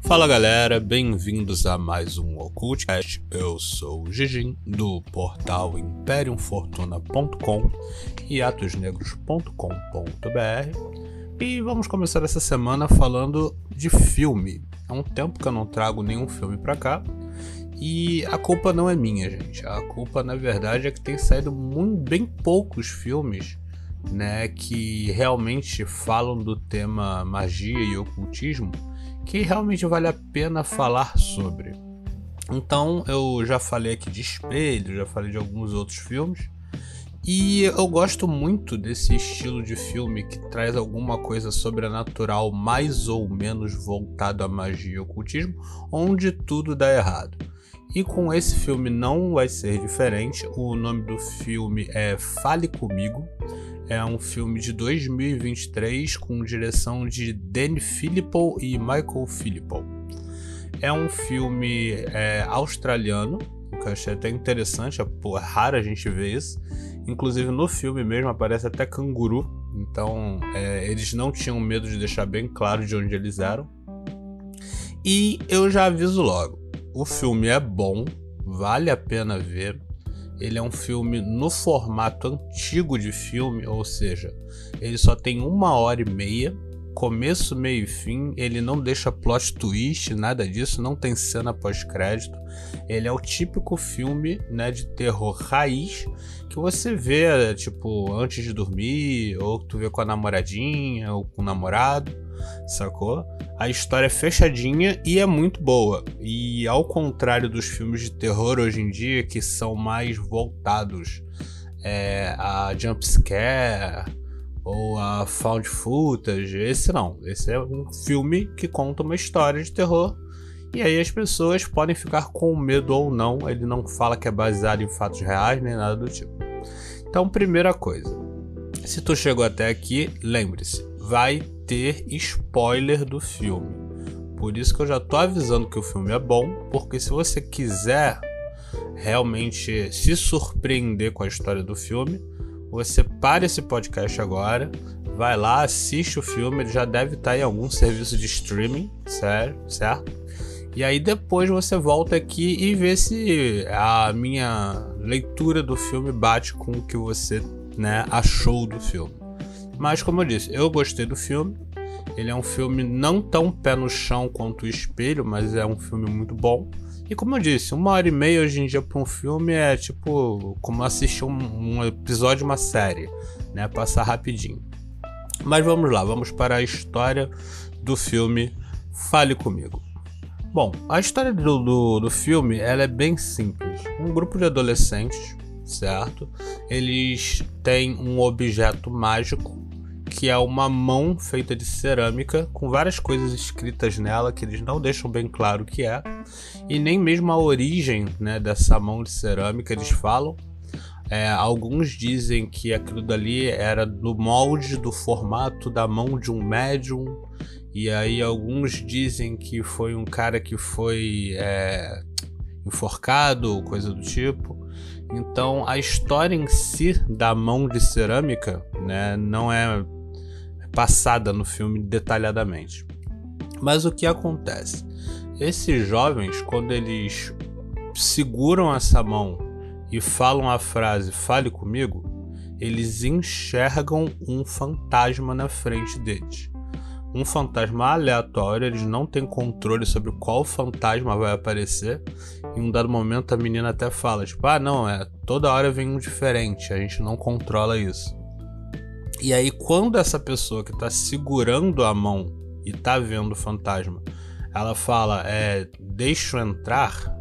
Fala galera, bem-vindos a mais um Occultcast. Eu sou o Gigin, do portal imperiumfortuna.com e atosnegros.com.br, e vamos começar essa semana falando de filme. Há um tempo que eu não trago nenhum filme pra cá e a culpa não é minha, gente. A culpa na verdade é que tem saído bem poucos filmes, né, que realmente falam do tema magia e ocultismo, que realmente vale a pena falar sobre. Então eu já falei aqui de Espelho, já falei de alguns outros filmes, e eu gosto muito desse estilo de filme que traz alguma coisa sobrenatural mais ou menos voltado à magia e ocultismo, onde tudo dá errado. E com esse filme não vai ser diferente. O nome do filme é Fale Comigo. É um filme de 2023 com direção de Danny Philippou e Michael Philippou. É um filme australiano, que eu achei até interessante, é raro a gente ver isso. Inclusive no filme mesmo aparece até canguru, então eles não tinham medo de deixar bem claro de onde eles eram. E eu já aviso logo, o filme é bom, vale a pena ver. Ele é um filme no formato antigo de filme, ou seja, ele só tem 1h30, começo, meio e fim. Ele não deixa plot twist, nada disso, não tem cena pós-crédito. Ele é o típico filme, né, de terror raiz que você vê tipo antes de dormir, ou que tu vê com a namoradinha ou com o namorado, sacou? A história é fechadinha e é muito boa. E ao contrário dos filmes de terror hoje em dia, que são mais voltados a jumpscare ou a found footage, esse não. Esse é um filme que conta uma história de terror, e aí as pessoas podem ficar com medo ou não. Ele não fala que é baseado em fatos reais nem nada do tipo. Então, primeira coisa, se tu chegou até aqui, lembre-se, vai ter spoiler do filme. Por isso que eu já tô avisando que o filme é bom, porque se você quiser realmente se surpreender com a história do filme, você para esse podcast agora, vai lá, assiste o filme. Ele já deve estar em algum serviço de streaming, certo? E aí depois você volta aqui e vê se a minha leitura do filme bate com o que você, né, achou do filme. Mas como eu disse, eu gostei do filme. Ele é um filme não tão pé no chão quanto o Espelho, mas é um filme muito bom. E como eu disse, 1h30 hoje em dia para um filme é tipo como assistir um episódio de uma série, né? Passar rapidinho. Mas vamos lá, vamos para a história do filme Fale Comigo. Bom, a história do filme ela é bem simples. Um grupo de adolescentes, certo? Eles têm um objeto mágico, que é uma mão feita de cerâmica com várias coisas escritas nela que eles não deixam bem claro o que é, e nem mesmo a origem, né, dessa mão de cerâmica eles falam. Alguns dizem que aquilo dali era no molde do formato da mão de um médium, e aí alguns dizem que foi um cara que foi enforcado, coisa do tipo. Então a história em si da mão de cerâmica, né, não é passada no filme detalhadamente. Mas o que acontece? Esses jovens, quando eles seguram essa mão e falam a frase "fale comigo", eles enxergam um fantasma na frente deles. Um fantasma aleatório, eles não têm controle sobre qual fantasma vai aparecer. Em um dado momento a menina até fala, tipo, não, toda hora vem um diferente, a gente não controla isso. E aí quando essa pessoa que tá segurando a mão e tá vendo o fantasma, ela fala, deixa eu entrar,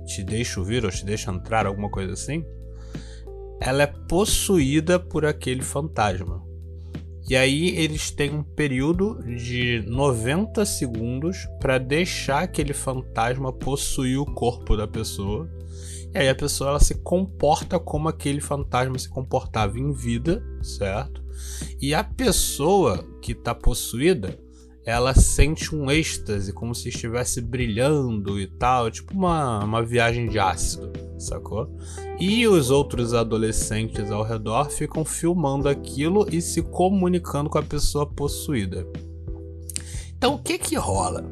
te deixo vir ou te deixa entrar, alguma coisa assim, ela é possuída por aquele fantasma. E aí eles têm um período de 90 segundos para deixar aquele fantasma possuir o corpo da pessoa. E aí a pessoa ela se comporta como aquele fantasma se comportava em vida, certo? E a pessoa que está possuída, ela sente um êxtase, como se estivesse brilhando e tal, tipo uma viagem de ácido, sacou? E os outros adolescentes ao redor ficam filmando aquilo e se comunicando com a pessoa possuída. Então o que rola?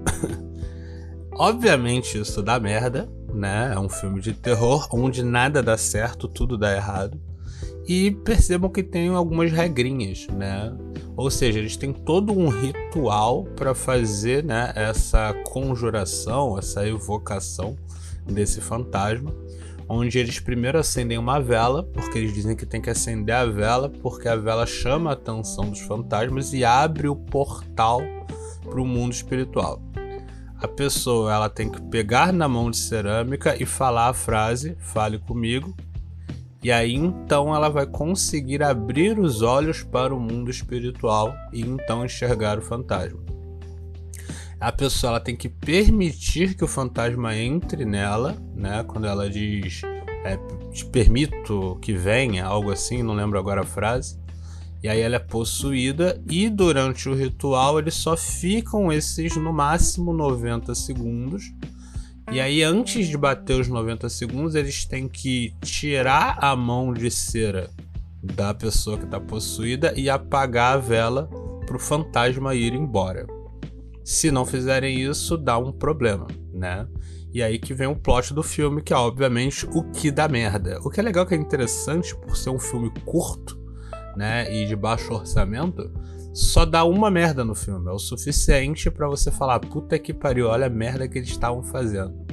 Obviamente isso dá merda, né? É um filme de terror onde nada dá certo, tudo dá errado. E percebam que tem algumas regrinhas, né? Ou seja, eles têm todo um ritual para fazer, né, essa conjuração, essa evocação desse fantasma, onde eles primeiro acendem uma vela, porque eles dizem que tem que acender a vela, porque a vela chama a atenção dos fantasmas e abre o portal para o mundo espiritual. A pessoa ela tem que pegar na mão de cerâmica e falar a frase, fale comigo, e aí então ela vai conseguir abrir os olhos para o mundo espiritual e então enxergar o fantasma. A pessoa ela tem que permitir que o fantasma entre nela, né? Quando ela diz te permito que venha, algo assim, não lembro agora a frase. E aí ela é possuída e durante o ritual eles só ficam esses no máximo 90 segundos. E aí antes de bater os 90 segundos eles têm que tirar a mão de cera da pessoa que está possuída e apagar a vela para o fantasma ir embora. Se não fizerem isso, dá um problema, né? E aí que vem o plot do filme, que é obviamente o que dá merda. O que é legal, que é interessante por ser um filme curto, né, e de baixo orçamento, só dá uma merda no filme. É o suficiente pra você falar, puta que pariu, olha a merda que eles estavam fazendo.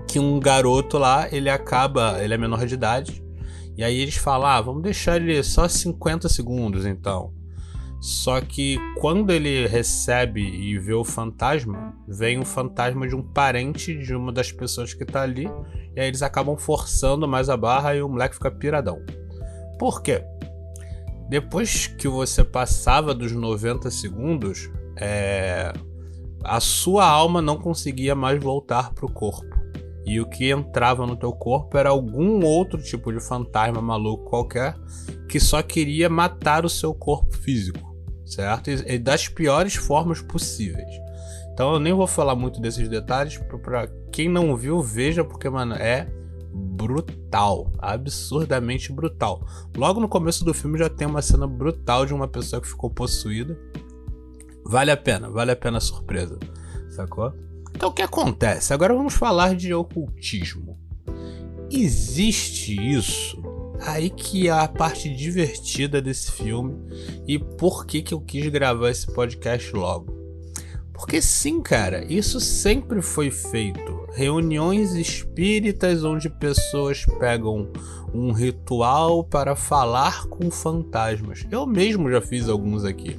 Que um garoto lá, ele é menor de idade, e aí eles falam, vamos deixar ele só 50 segundos então. Só que quando ele recebe e vê o fantasma, vem um fantasma de um parente de uma das pessoas que tá ali, e aí eles acabam forçando mais a barra e o moleque fica piradão. Por quê? Depois que você passava dos 90 segundos, a sua alma não conseguia mais voltar pro corpo. E o que entrava no teu corpo era algum outro tipo de fantasma maluco qualquer que só queria matar o seu corpo físico, certo? E das piores formas possíveis. Então eu nem vou falar muito desses detalhes, pra quem não viu, veja, porque, mano, é brutal, absurdamente brutal. Logo no começo do filme já tem uma cena brutal de uma pessoa que ficou possuída. Vale a pena a surpresa, sacou? Então o que acontece? Agora vamos falar de ocultismo. Existe isso? Aí que é a parte divertida desse filme e por que eu quis gravar esse podcast logo. Porque sim, cara, isso sempre foi feito. Reuniões espíritas onde pessoas pegam um ritual para falar com fantasmas. Eu mesmo já fiz alguns aqui.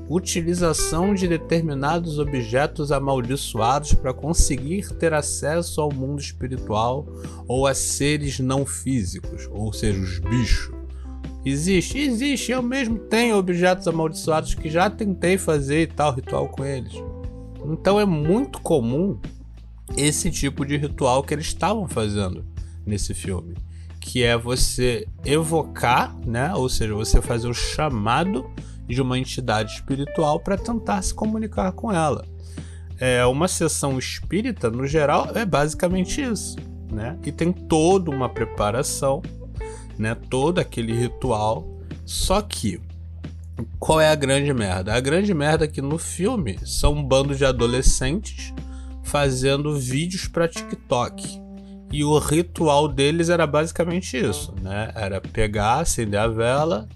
Utilização de determinados objetos amaldiçoados para conseguir ter acesso ao mundo espiritual ou a seres não físicos, ou seja, os bichos. Existe, eu mesmo tenho objetos amaldiçoados que já tentei fazer e tal ritual com eles. Então é muito comum esse tipo de ritual que eles estavam fazendo nesse filme, que é você evocar, né? Ou seja, você fazer o chamado de uma entidade espiritual para tentar se comunicar com ela. Uma sessão espírita, no geral, é basicamente isso, né? E tem toda uma preparação, né? Todo aquele ritual. Só que qual é a grande merda? A grande merda é que no filme são um bando de adolescentes fazendo vídeos para TikTok. E o ritual deles era basicamente isso, né? Era pegar, acender a vela,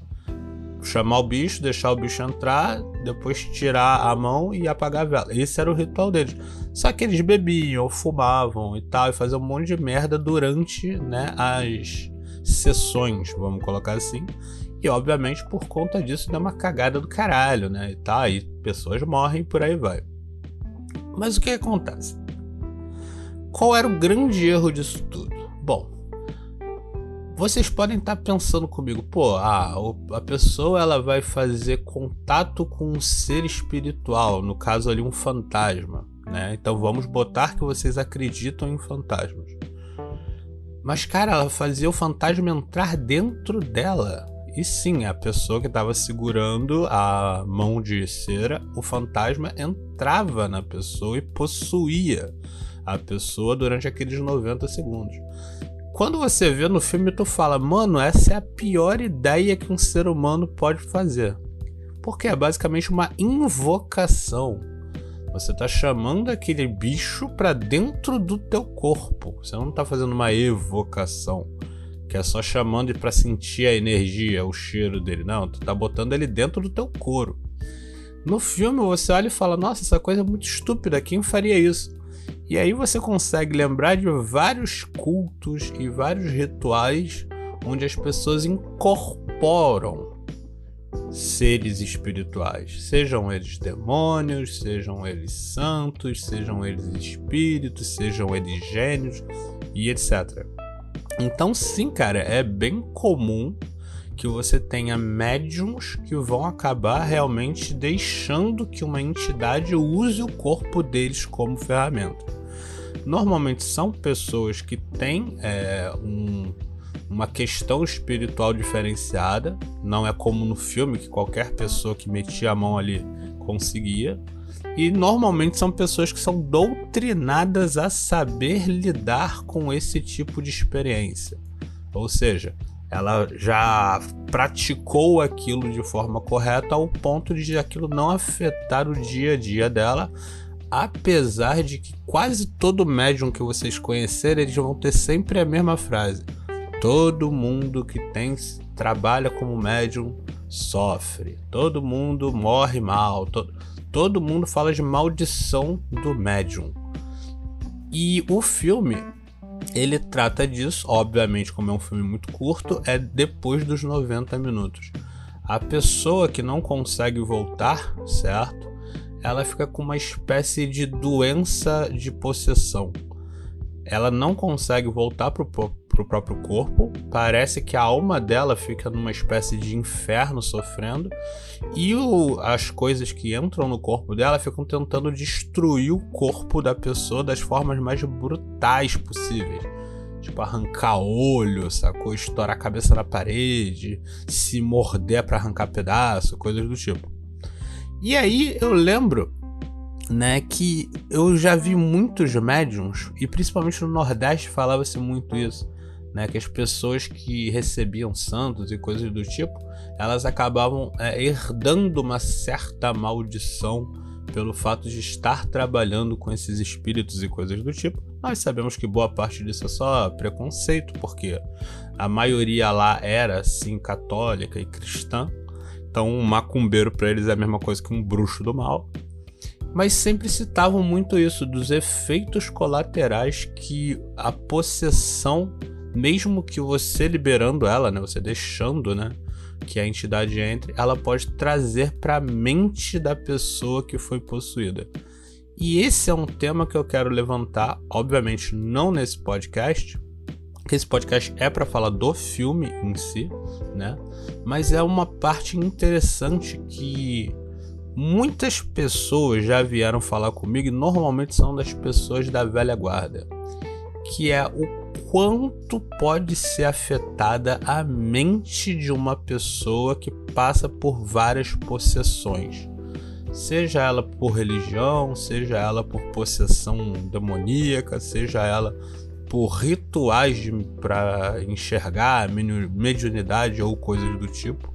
chamar o bicho, deixar o bicho entrar, depois tirar a mão e apagar a vela. Esse era o ritual deles. Só que eles bebiam, fumavam e tal, e faziam um monte de merda durante, né, as sessões, vamos colocar assim. E obviamente por conta disso dá uma cagada do caralho, né? E tá, aí pessoas morrem e por aí vai. Mas o que acontece? Qual era o grande erro disso tudo? Bom, vocês podem estar pensando comigo, a pessoa ela vai fazer contato com um ser espiritual, no caso ali um fantasma, né? Então vamos botar que vocês acreditam em fantasmas. Mas cara, ela fazia o fantasma entrar dentro dela. E sim, a pessoa que estava segurando a mão de cera, o fantasma entrava na pessoa e possuía a pessoa durante aqueles 90 segundos. Quando você vê no filme, tu fala, mano, essa é a pior ideia que um ser humano pode fazer. Porque é basicamente uma invocação. Você tá chamando aquele bicho pra dentro do teu corpo. Você não tá fazendo uma evocação, que é só chamando pra sentir a energia, o cheiro dele. Não, tu tá botando ele dentro do teu couro. No filme você olha e fala, nossa, essa coisa é muito estúpida, quem faria isso? E aí você consegue lembrar de vários cultos e vários rituais onde as pessoas incorporam seres espirituais, sejam eles demônios, sejam eles santos, sejam eles espíritos, sejam eles gênios e etc. Então sim, cara, é bem comum que você tenha médiums que vão acabar realmente deixando que uma entidade use o corpo deles como ferramenta. Normalmente são pessoas que têm uma questão espiritual diferenciada, não é como no filme que qualquer pessoa que metia a mão ali conseguia, e normalmente são pessoas que são doutrinadas a saber lidar com esse tipo de experiência, ou seja, ela já praticou aquilo de forma correta ao ponto de aquilo não afetar o dia a dia dela, apesar de que quase todo médium que vocês conhecerem, eles vão ter sempre a mesma frase: todo mundo que trabalha como médium sofre, todo mundo morre mal, todo mundo fala de maldição do médium. E o filme, ele trata disso, obviamente, como é um filme muito curto, é depois dos 90 minutos. A pessoa que não consegue voltar, certo? Ela fica com uma espécie de doença de possessão. Ela não consegue voltar pro próprio corpo, parece que a alma dela fica numa espécie de inferno sofrendo, e as coisas que entram no corpo dela ficam tentando destruir o corpo da pessoa das formas mais brutais possíveis. Tipo, arrancar olho, sacou? Estourar a cabeça na parede, se morder pra arrancar pedaço, coisas do tipo. E aí eu lembro, né, que eu já vi muitos médiums, e principalmente no Nordeste falava-se muito isso, né, que as pessoas que recebiam santos e coisas do tipo, elas acabavam herdando uma certa maldição pelo fato de estar trabalhando com esses espíritos e coisas do tipo. Nós sabemos que boa parte disso é só preconceito, porque a maioria lá era, sim, católica e cristã. Então um macumbeiro para eles é a mesma coisa que um bruxo do mal. Mas sempre citavam muito isso, dos efeitos colaterais que a possessão, mesmo que você liberando ela, né, você deixando, né, que a entidade entre, ela pode trazer para a mente da pessoa que foi possuída. E esse é um tema que eu quero levantar, obviamente não nesse podcast, que esse podcast é para falar do filme em si, né? Mas é uma parte interessante que muitas pessoas já vieram falar comigo, e normalmente são das pessoas da velha guarda, que é o quanto pode ser afetada a mente de uma pessoa que passa por várias possessões, seja ela por religião, seja ela por possessão demoníaca, seja ela por rituais para enxergar mediunidade ou coisas do tipo.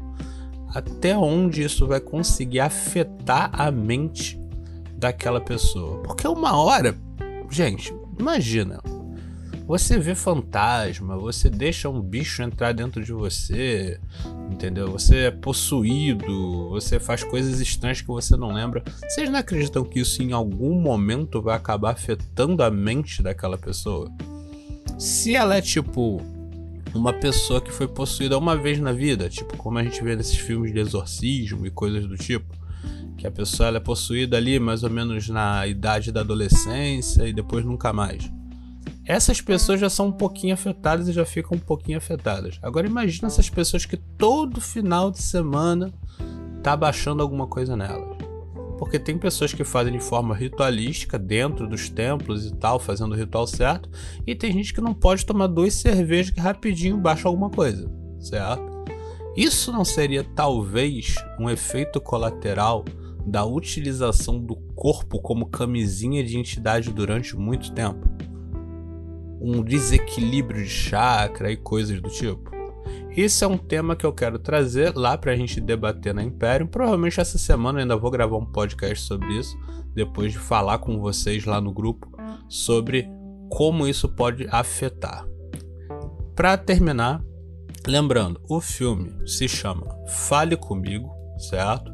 Até onde isso vai conseguir afetar a mente daquela pessoa? Porque uma hora, gente, imagina, você vê fantasma, você deixa um bicho entrar dentro de você, entendeu? Você é possuído, você faz coisas estranhas que você não lembra. Vocês não acreditam que isso em algum momento vai acabar afetando a mente daquela pessoa? Se ela é tipo uma pessoa que foi possuída uma vez na vida, tipo como a gente vê nesses filmes de exorcismo e coisas do tipo, que a pessoa ela é possuída ali mais ou menos na idade da adolescência e depois nunca mais. Essas pessoas já são um pouquinho afetadas e já ficam um pouquinho afetadas. Agora imagina essas pessoas que todo final de semana tá baixando alguma coisa nelas. Porque tem pessoas que fazem de forma ritualística dentro dos templos e tal, fazendo o ritual certo, e tem gente que não pode tomar 2 cervejas que rapidinho baixa alguma coisa, certo? Isso não seria talvez um efeito colateral da utilização do corpo como camisinha de entidade durante muito tempo? Um desequilíbrio de chakra e coisas do tipo? Esse é um tema que eu quero trazer lá pra gente debater na Império. Provavelmente essa semana eu ainda vou gravar um podcast sobre isso, depois de falar com vocês lá no grupo sobre como isso pode afetar. Para terminar, lembrando, o filme se chama Fale Comigo, certo?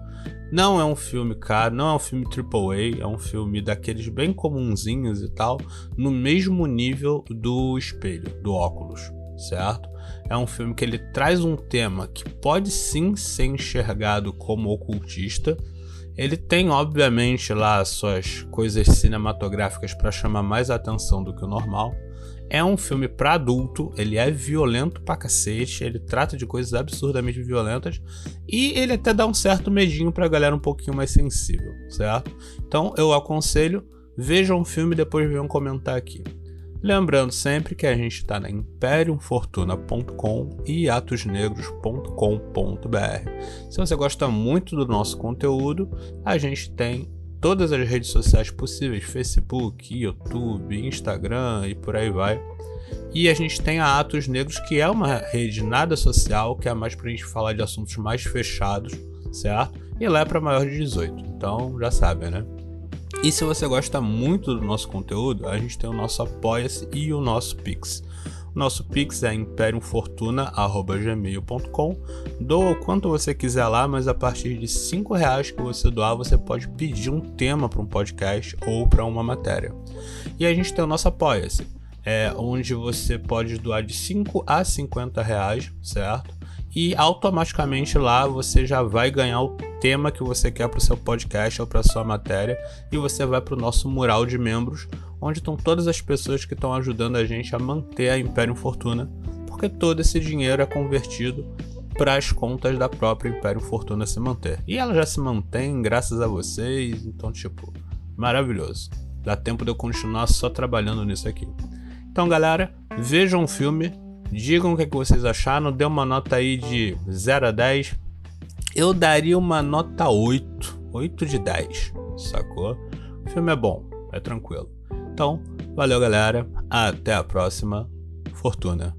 Não é um filme caro, não é um filme AAA, é um filme daqueles bem comunzinhos e tal, no mesmo nível do Espelho, do Óculos, certo? É um filme que ele traz um tema que pode sim ser enxergado como ocultista. Ele tem, obviamente, lá suas coisas cinematográficas para chamar mais atenção do que o normal. É um filme para adulto, ele é violento pra cacete, ele trata de coisas absurdamente violentas e ele até dá um certo medinho pra galera um pouquinho mais sensível, certo? Então eu aconselho, vejam o filme e depois venham comentar aqui. Lembrando sempre que a gente está na imperiumfortuna.com e atosnegros.com.br. Se você gosta muito do nosso conteúdo, a gente tem todas as redes sociais possíveis, Facebook, YouTube, Instagram e por aí vai. E a gente tem a Atos Negros, que é uma rede nada social, que é mais pra gente falar de assuntos mais fechados, certo? E lá é para maior de 18, então já sabem, né? E se você gosta muito do nosso conteúdo, a gente tem o nosso Apoia-se e o nosso Pix. O nosso Pix é imperiumfortuna@gmail.com. Doa o quanto você quiser lá, mas a partir de R$5 que você doar, você pode pedir um tema para um podcast ou para uma matéria. E a gente tem o nosso Apoia-se, onde você pode doar de R$5 a R$50, certo? E automaticamente lá você já vai ganhar o tema que você quer para o seu podcast ou para sua matéria, e você vai para o nosso mural de membros, onde estão todas as pessoas que estão ajudando a gente a manter a Imperium Fortuna, porque todo esse dinheiro é convertido para as contas da própria Imperium Fortuna se manter. E ela já se mantém graças a vocês, então tipo, maravilhoso. Dá tempo de eu continuar só trabalhando nisso aqui. Então galera, vejam o filme, digam o que vocês acharam, dê uma nota aí de 0 a 10. Eu daria uma nota 8, 8 de 10, sacou? O filme é bom, é tranquilo. Então, valeu galera, até a próxima, Fortuna.